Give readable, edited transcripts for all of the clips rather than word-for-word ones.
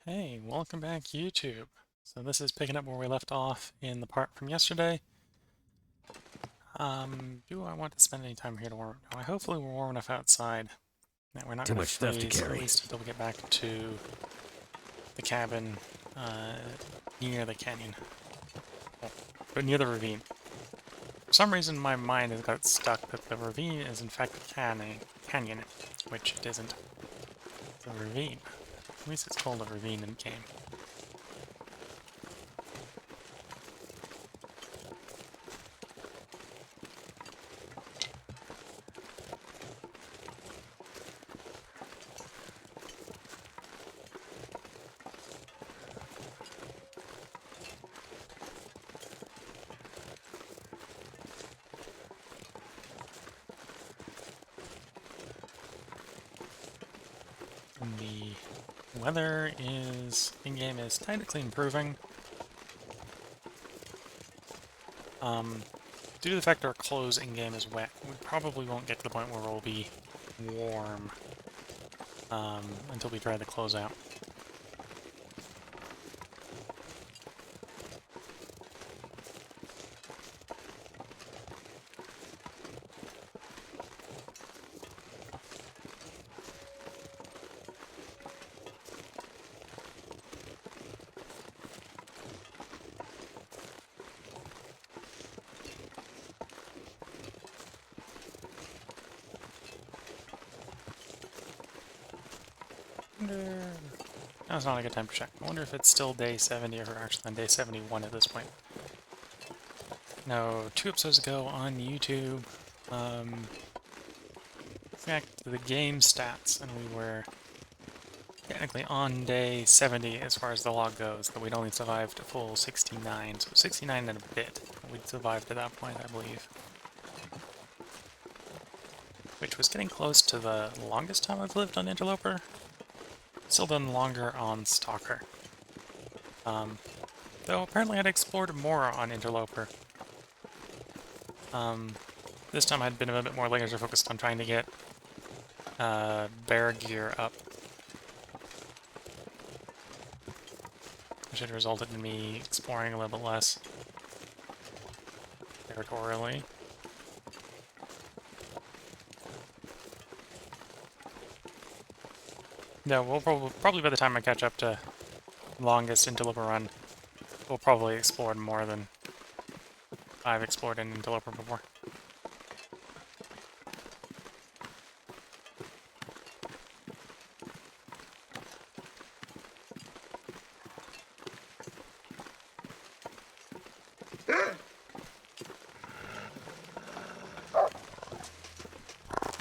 Hey, welcome back, YouTube. So this is picking up where we left off in the part from yesterday. Do I want to spend any time here to warm up? No, hopefully we're warm enough outside that we're not Too going to much stuff to freeze, at carry. least until we get back to the cabin uh, near the canyon. Oh, but near the ravine. For some reason my mind has got stuck that the ravine is in fact a canyon, which it isn't. It's a ravine. At least it's called a ravine in the game. The weather in-game is technically improving. Due to the fact our clothes in-game is wet, we probably won't get to the point where we'll be warm until we dry the clothes out. That's not a good time to check. I wonder if it's still day 70 or if we're actually on day 71 at this point. No, 2 episodes ago on YouTube, back to the game stats, and we were technically on day 70 as far as the log goes, but we'd only survived a full 69, so 69 and a bit. We'd survived at that point, I believe. Which was getting close to the longest time I've lived on Interloper. Still done longer on Stalker. Though apparently I'd explored more on Interloper. This time I'd been a bit more laser focused on trying to get bear gear up. Which had resulted in me exploring a little bit less territorially. No, we'll probably by the time I catch up to longest Interloper run, we'll probably explore more than I've explored in Interloper before.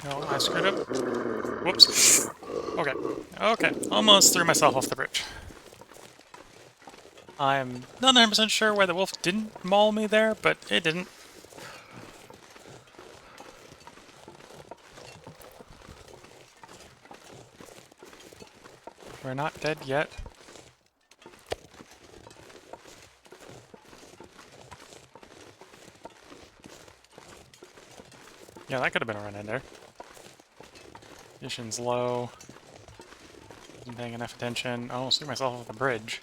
No, I screwed up. Whoops. Okay. Okay. Almost threw myself off the bridge. I'm not 100% sure why the wolf didn't maul me there, but it didn't. We're not dead yet. Yeah, that could have been a run-ender. Condition's low. Wasn't paying enough attention. I almost threw myself off the bridge.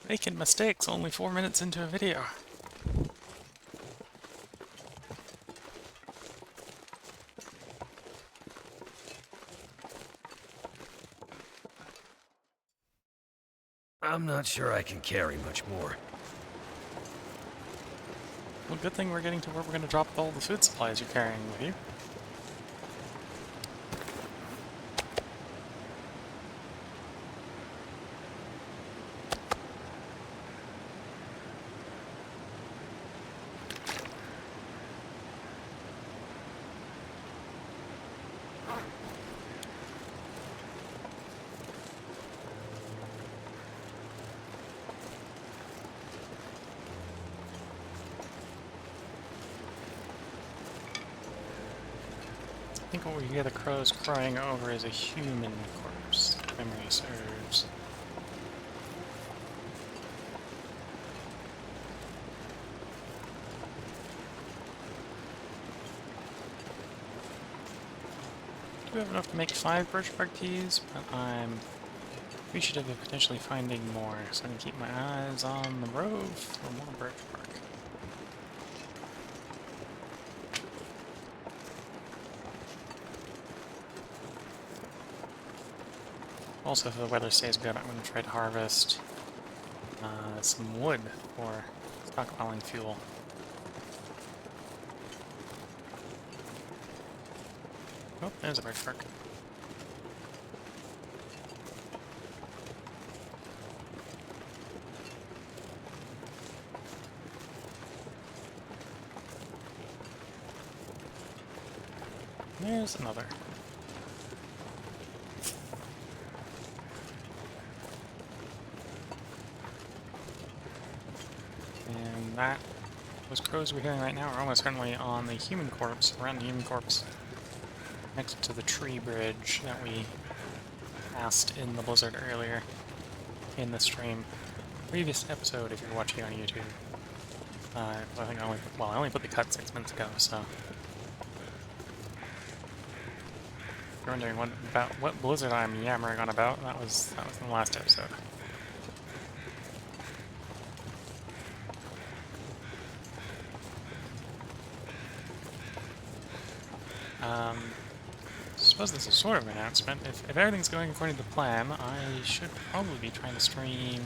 Making mistakes only 4 minutes into a video. I'm not sure I can carry much more. Well, good thing we're getting to where we're going to drop all the food supplies you're carrying with you. I think what we hear the crows crying over is a human corpse, if memory serves. Do have enough to make 5 birch bark teas, but I'm Appreciative of potentially finding more, so I'm going to keep my eyes on the road for more birch bark. Also, if the weather stays good, I'm going to try to harvest some wood for stockpiling fuel. Oh, there's a birch bark. There's another. And that, those crows we're hearing right now are almost certainly on the human corpse, around the human corpse, next to the tree bridge that we passed in the blizzard earlier in the stream. Previous episode, if you're watching on YouTube. I think I only put the cut 6 minutes ago, so. If you're wondering what blizzard I'm yammering on about, that was in the last episode. I suppose this is sort of an announcement. If everything's going according to plan, I should probably be trying to stream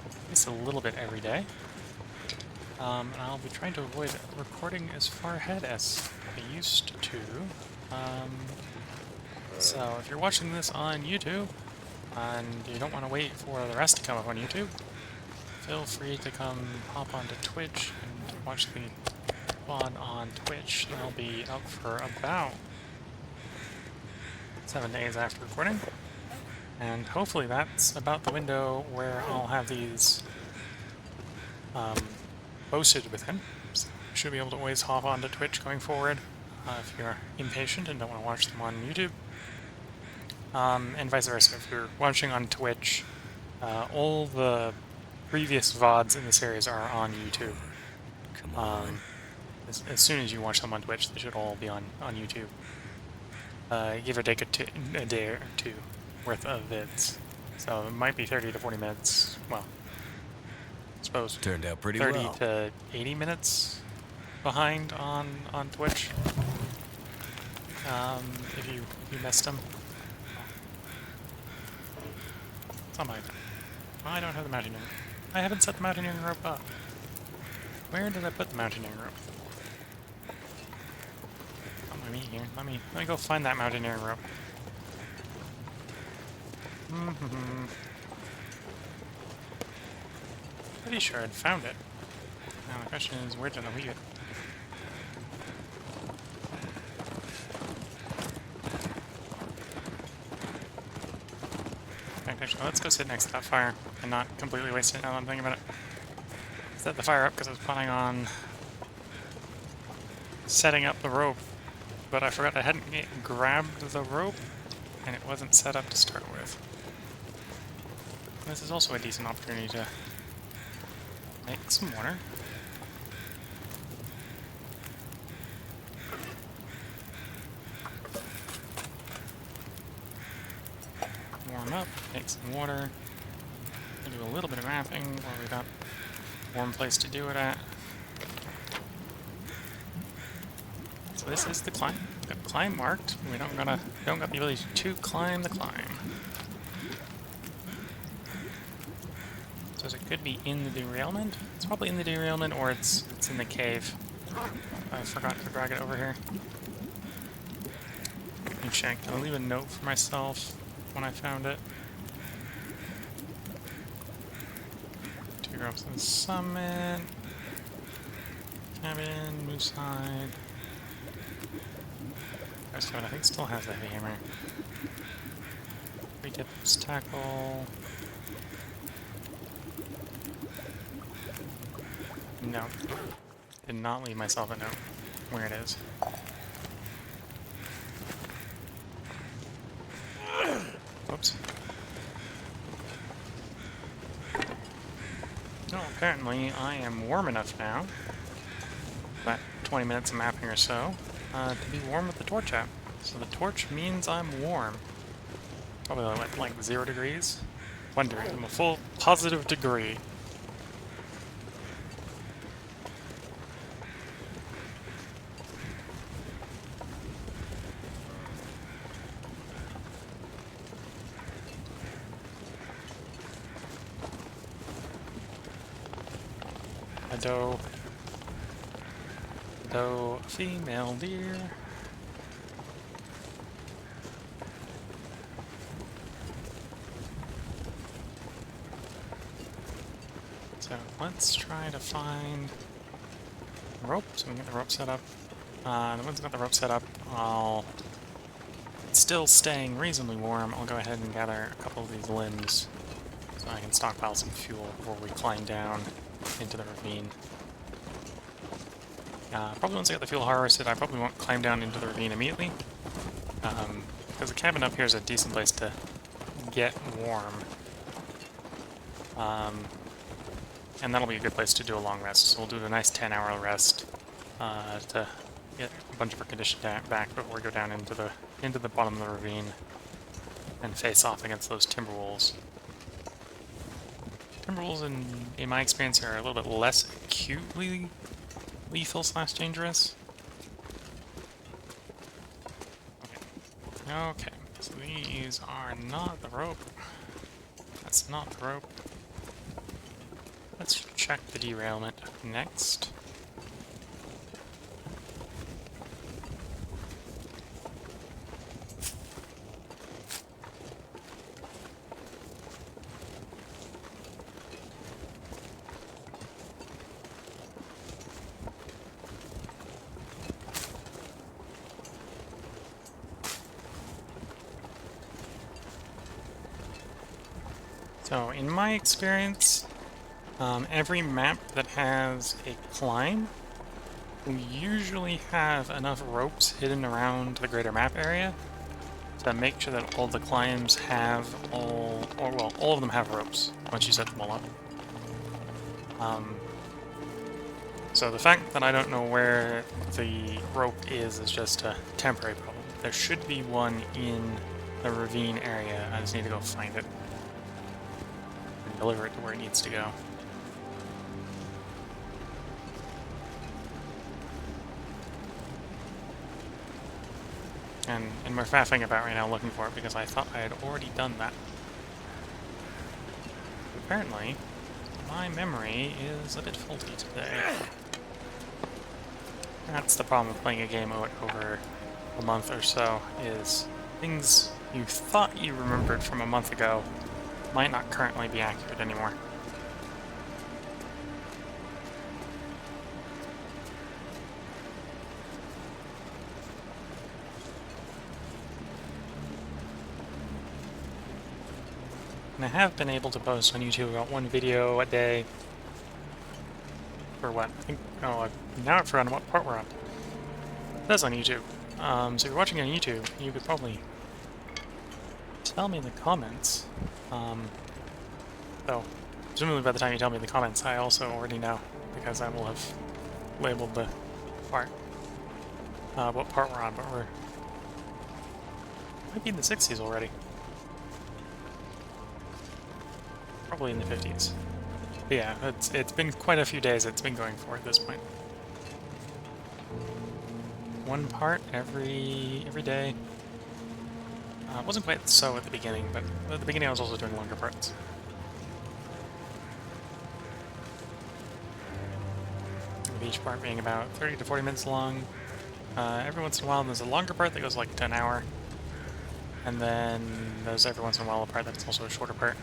at least a little bit every day. And I'll be trying to avoid recording as far ahead as I used to. So if you're watching this on YouTube, and you don't want to wait for the rest to come up on YouTube, feel free to come hop onto Twitch and watch the VOD on Twitch. That'll be up for about 7 days after recording, and hopefully that's about the window where I'll have these posted within. So you should be able to always hop onto Twitch going forward if you're impatient and don't want to watch them on YouTube. And vice versa, if you're watching on Twitch, all the previous VODs in the series are on YouTube. As soon as you watch them on Twitch, they should all be on YouTube. Give or take a day or two worth of vids. So it might be 30 to 40 minutes, well, I suppose Turned out pretty 30 well. to 80 minutes behind on Twitch. If you missed them. It's on mine. I don't have the mountaineering. I haven't set the mountaineering rope up. Where did I put the mountaineering rope? Here. Let me go find that mountaineering rope. Pretty sure I'd found it. Now the question is, where did I leave it? Actually, let's go sit next to that fire and not completely waste it now that I'm thinking about it. Set the fire up because I was planning on setting up the rope. But I forgot I hadn't grabbed the rope, and it wasn't set up to start with. This is also a decent opportunity to make some water. Warm up, make some water. Do a little bit of mapping while we got a warm place to do it at. So this is the climb. We've got climb marked. We don't got the ability to climb the climb. So it could be in the derailment. It's probably in the derailment, or it's in the cave. I forgot to drag it over here. Let me check. I'll leave a note for myself when I found it. 2 ropes on the summit. Cabin, moose hide. I think still has the heavy hammer. 3 tips, tackle. No. Did not leave myself a note where it is. Whoops. No, apparently I am warm enough now, about 20 minutes of mapping or so, to be warm with the torch out. So the torch means I'm warm. Probably like 0 degrees. wondering, I'm a full positive degree. A doe, female deer. So let's try to find a rope, so we can get the rope set up. Once I've got the rope set up, it's still staying reasonably warm. I'll go ahead and gather a couple of these limbs so I can stockpile some fuel before we climb down into the ravine. Probably once I get the fuel harvested, I probably won't climb down into the ravine immediately, because the cabin up here is a decent place to get warm. And that'll be a good place to do a long rest. So we'll do a nice 10-hour rest to get a bunch of our condition back before we go down into the bottom of the ravine and face off against those timber wolves. Timber wolves, in my experience, are a little bit less acutely lethal / dangerous. Okay, so these are not the rope. That's not the rope. Let's check the derailment next. So, in my experience, every map that has a climb will usually have enough ropes hidden around the greater map area to make sure that all the climbs have all of them have ropes once you set them all up. So the fact that I don't know where the rope is just a temporary problem. There should be one in the ravine area. I just need to go find it and deliver it to where it needs to go. And we're faffing about right now looking for it because I thought I had already done that. Apparently, my memory is a bit faulty today. That's the problem with playing a game over a month or so, is things you thought you remembered from a month ago might not currently be accurate anymore. And I have been able to post on YouTube about one video a day. For what? I think, now I've forgotten what part we're on. It says on YouTube. So if you're watching on YouTube, you could probably tell me in the comments. So, presumably by the time you tell me in the comments, I also already know, because I will have labeled the part. What part we're on, but might be in the 60s already. Probably in the 50s. But yeah, it's been quite a few days it's been going for at this point. One part every day. It wasn't quite so at the beginning, but at the beginning I was also doing longer parts. With each part being about 30 to 40 minutes long. Every once in a while there's a longer part that goes like to an hour. And then there's every once in a while a part that's also a shorter part.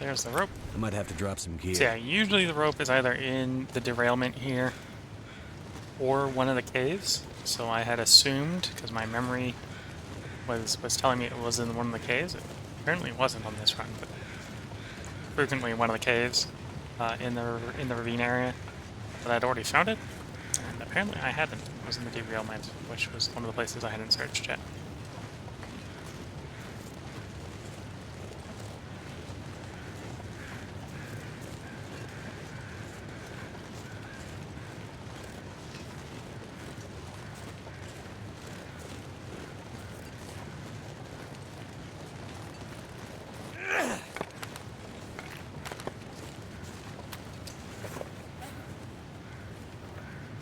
There's the rope. I might have to drop some gear. So yeah, usually the rope is either in the derailment here or one of the caves. So I had assumed, because my memory was telling me it was in one of the caves. It apparently wasn't on this run, but frequently one of the caves in the ravine area. But I'd already found it, and apparently I hadn't. It was in the derailment, which was one of the places I hadn't searched yet.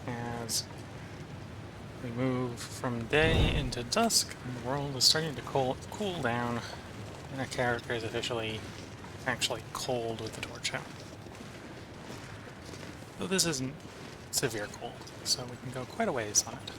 As we move from day into dusk, the world is starting to cool down, and our character is officially actually cold with the torch out. Though this isn't severe cold, so we can go quite a ways on it.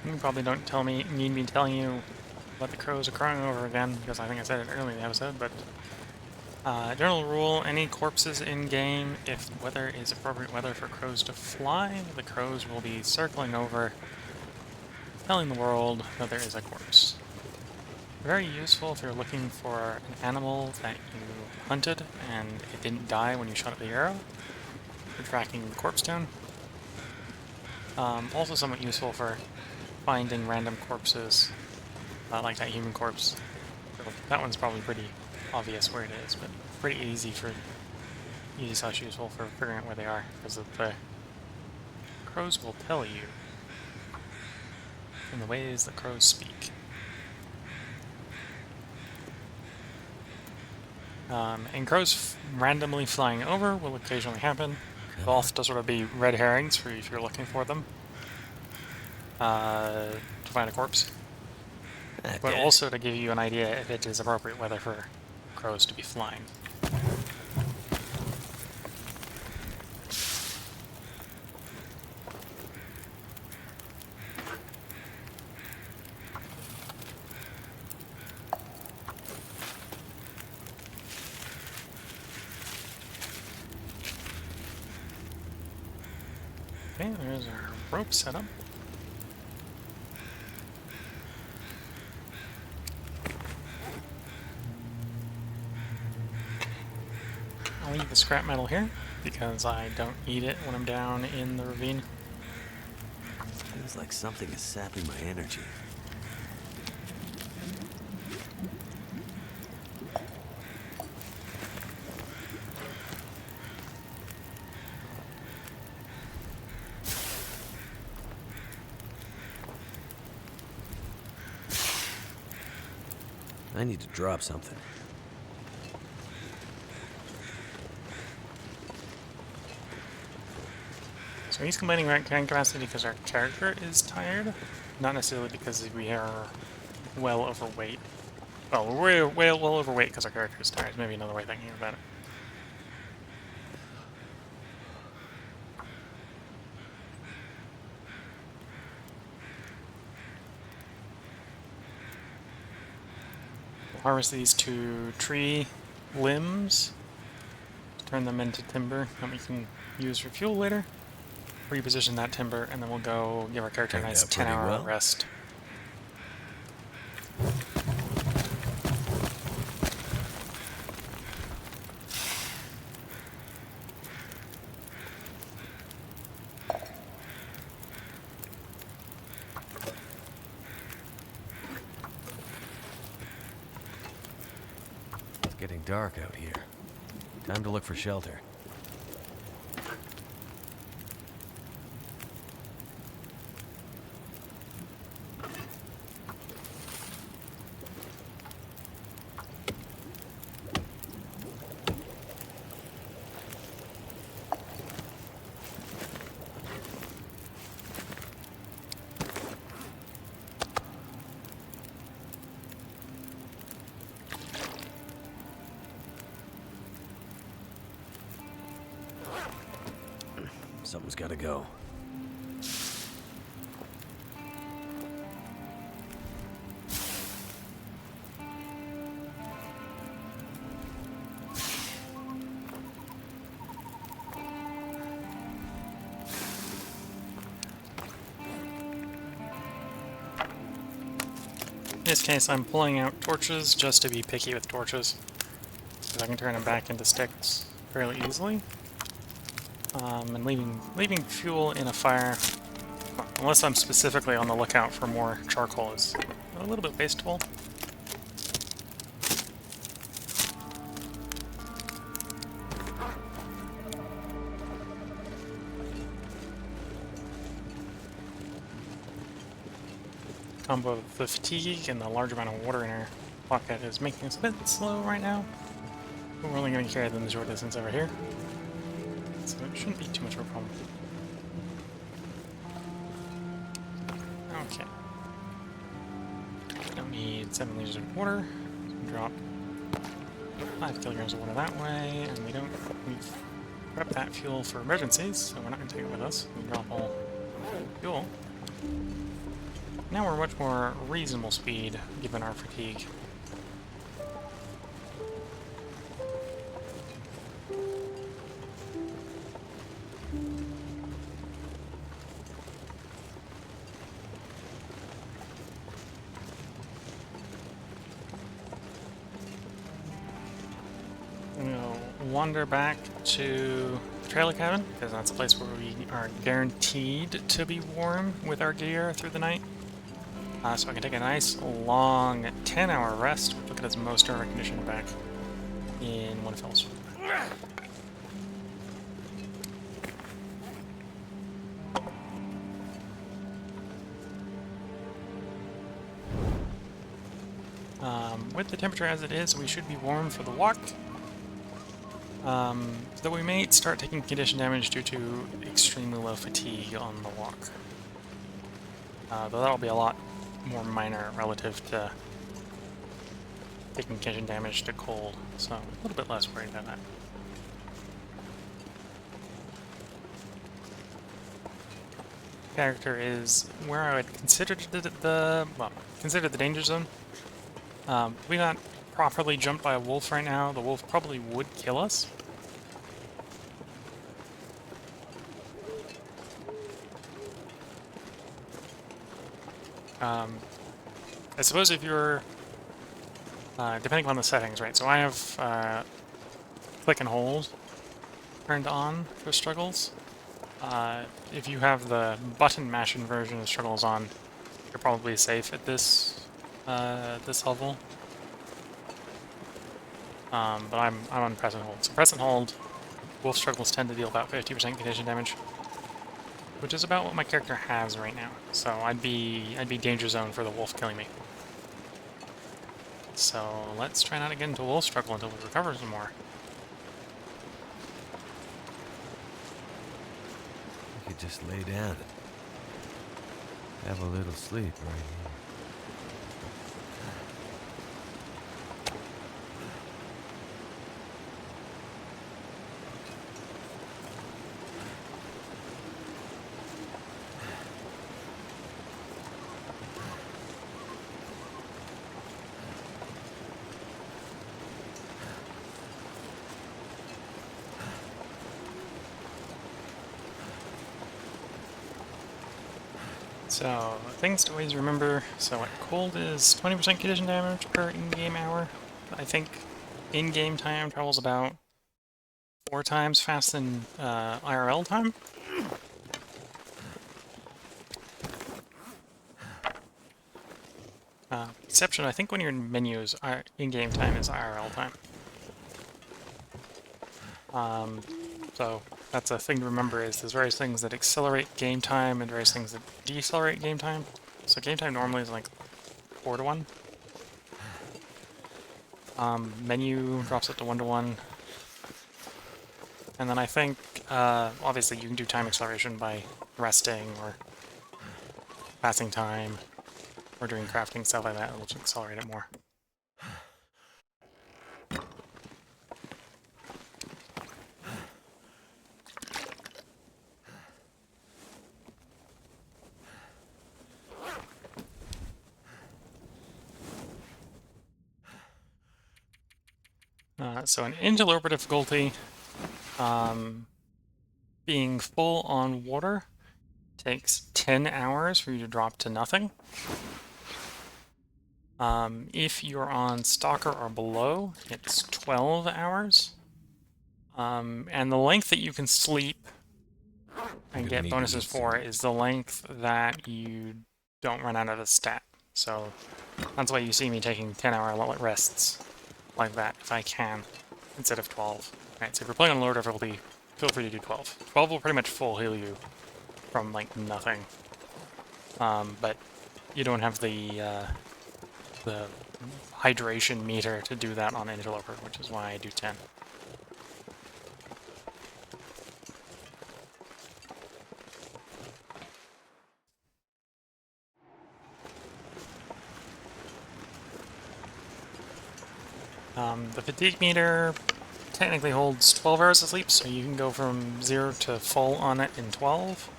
You probably don't need me telling you what the crows are crying over again, because I think I said it earlier in the episode, but general rule, any corpses in-game, if weather is appropriate weather for crows to fly, the crows will be circling over, telling the world that there is a corpse. Very useful if you're looking for an animal that you hunted and it didn't die when you shot at the arrow, for tracking the corpse down. Also somewhat useful for finding random corpses, like that human corpse. That one's probably pretty obvious where it is, but pretty easy slash useful for figuring out where they are, because the crows will tell you in the ways that crows speak. And crows randomly flying over will occasionally happen, both to sort of be red herrings for if you're looking for them, to find a corpse, but also to give you an idea if it is appropriate weather for crows to be flying. Okay, there's our rope setup. I'll leave the scrap metal here, because I don't need it when I'm down in the ravine. Feels like something is sapping my energy. I need to drop something. So he's complaining about carrying capacity because our character is tired, not necessarily because we are well overweight. Well, we're well overweight because our character is tired. Maybe another way of thinking about it. We'll harvest these 2 tree limbs, turn them into timber that we can use for fuel later. Reposition that timber, and then we'll go give our character a nice 10-hour rest. It's getting dark out here. Time to look for shelter. Something's gotta go. In this case, I'm pulling out torches just to be picky with torches, because I can turn them back into sticks fairly easily. And leaving fuel in a fire, unless I'm specifically on the lookout for more charcoal, is a little bit wasteful. Combo of the fatigue and the large amount of water in our pocket is making us a bit slow right now. But we're only going to carry them the short distance over here, so it shouldn't be too much of a problem. Okay. Don't need 7 liters of water. So drop 5 kilograms of water that way, and we've prepped that fuel for emergencies, so we're not going to take it with us. We drop all fuel. Now we're much more reasonable speed, given our fatigue. I'm gonna wander back to the trailer cabin, because that's a place where we are guaranteed to be warm with our gear through the night. So I can take a nice long 10-hour rest, which will get us most of our condition back in one fell swoop. With the temperature as it is, we should be warm for the walk. Though we may start taking condition damage due to extremely low fatigue on the walk. Though that'll be a lot more minor relative to taking condition damage to cold, so a little bit less worried about that. Character is where I would consider consider the danger zone. If we got properly jumped by a wolf right now, the wolf probably would kill us. I suppose if you're, depending on the settings, right? So I have click and hold turned on for struggles. If you have the button mashing version of struggles on, you're probably safe at this this level. But I'm on press and hold. So press and hold, wolf struggles tend to deal about 50% condition damage, which is about what my character has right now. So I'd be danger zone for the wolf killing me. So let's try not to get into wolf struggle until we recover some more. We could just lay down and have a little sleep right here. So, things to always remember. So, what cold is 20% condition damage per in-game hour. I think in-game time travels about 4 times faster than IRL time. Exception, I think when you're in menus, in-game time is IRL time. So that's a thing to remember, is there's various things that accelerate game time and various things that decelerate game time. So game time normally is like 4 to 1. Menu drops it to 1 to 1. And then I think, obviously you can do time acceleration by resting or passing time or doing crafting, stuff like that. It'll just accelerate it more. So an Interloper difficulty, being full on water takes 10 hours for you to drop to nothing. If you're on Stalker or below, it's 12 hours. And the length that you can sleep and get bonuses for is the length that you don't run out of the stat. So that's why you see me taking 10-hour rests like that, if I can, instead of 12. Right, so if you're playing on lower difficulty, feel free to do 12. 12 will pretty much full heal you from, like, nothing. But you don't have the hydration meter to do that on Interloper, which is why I do 10. The fatigue meter technically holds 12 hours of sleep, so you can go from 0 to full on it in 12.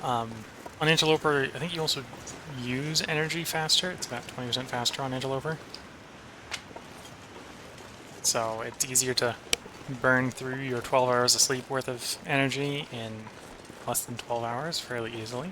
On Interloper, I think you also use energy faster. It's about 20% faster on Interloper. So it's easier to burn through your 12 hours of sleep worth of energy in less than 12 hours fairly easily.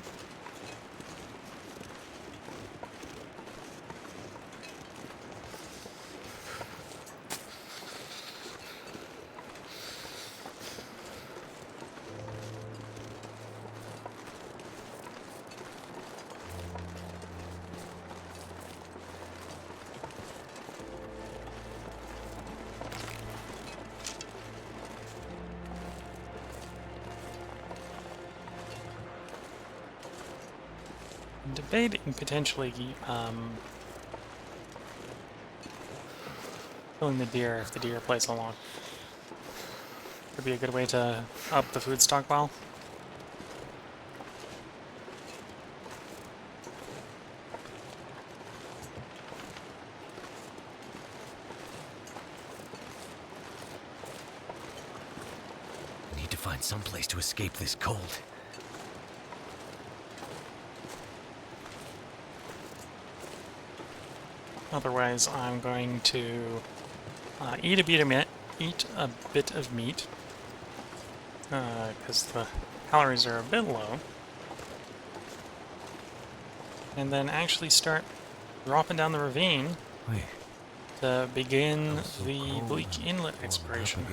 Debating potentially killing the deer if the deer plays along. Could be a good way to up the food stockpile. I need to find some place to escape this cold. Otherwise, I'm going to eat a bit of meat, because the calories are a bit low, and then actually start dropping down the ravine to begin the Bleak Inlet exploration.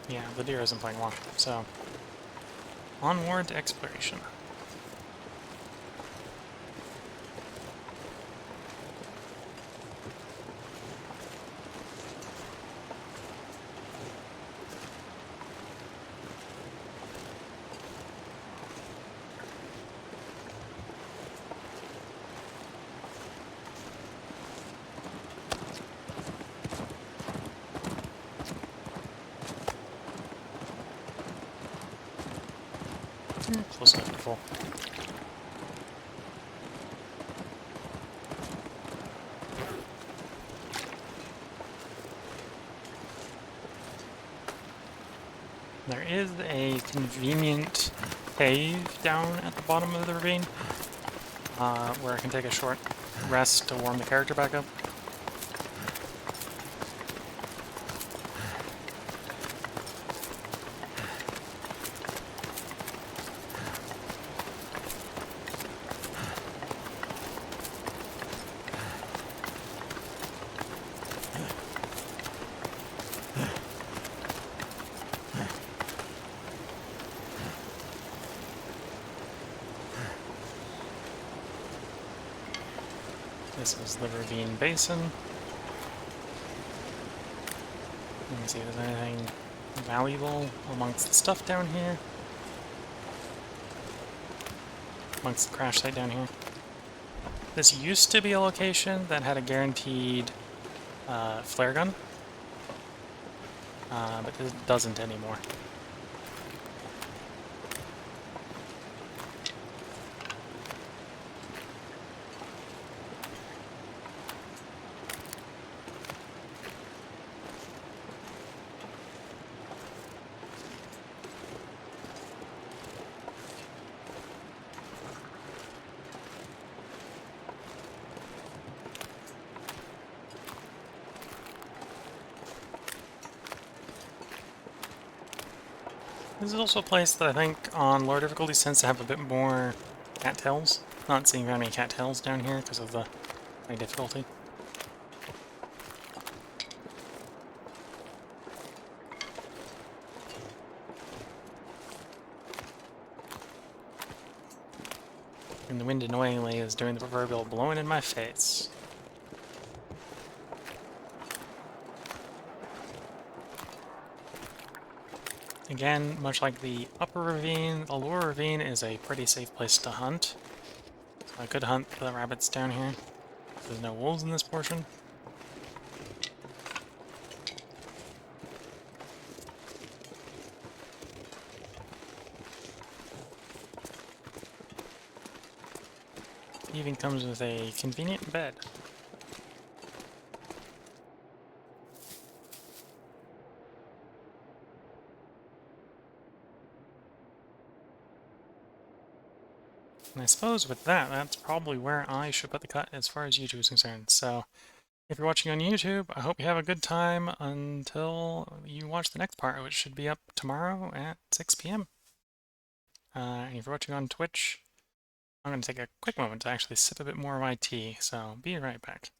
Yeah, the deer isn't playing well, so onward to exploration. Close enough to full. There is a convenient cave down at the bottom of the ravine, where I can take a short rest to warm the character back up. This is the ravine basin. Let me see if there's anything valuable amongst the stuff down here. Amongst the crash site down here. This used to be a location that had a guaranteed flare gun, but it doesn't anymore. This is also a place that I think on lower difficulties tends to have a bit more cattails. Not seeing very many cattails down here because of the high difficulty. And the wind annoyingly is doing the proverbial blowing in my face. Again, much like the upper ravine, the lower ravine is a pretty safe place to hunt. So a good hunt for the rabbits down here. There's no wolves in this portion. It even comes with a convenient bed. And I suppose with that, that's probably where I should put the cut as far as YouTube is concerned. So, if you're watching on YouTube, I hope you have a good time until you watch the next part, which should be up tomorrow at 6 p.m. And if you're watching on Twitch, I'm going to take a quick moment to actually sip a bit more of my tea, so be right back.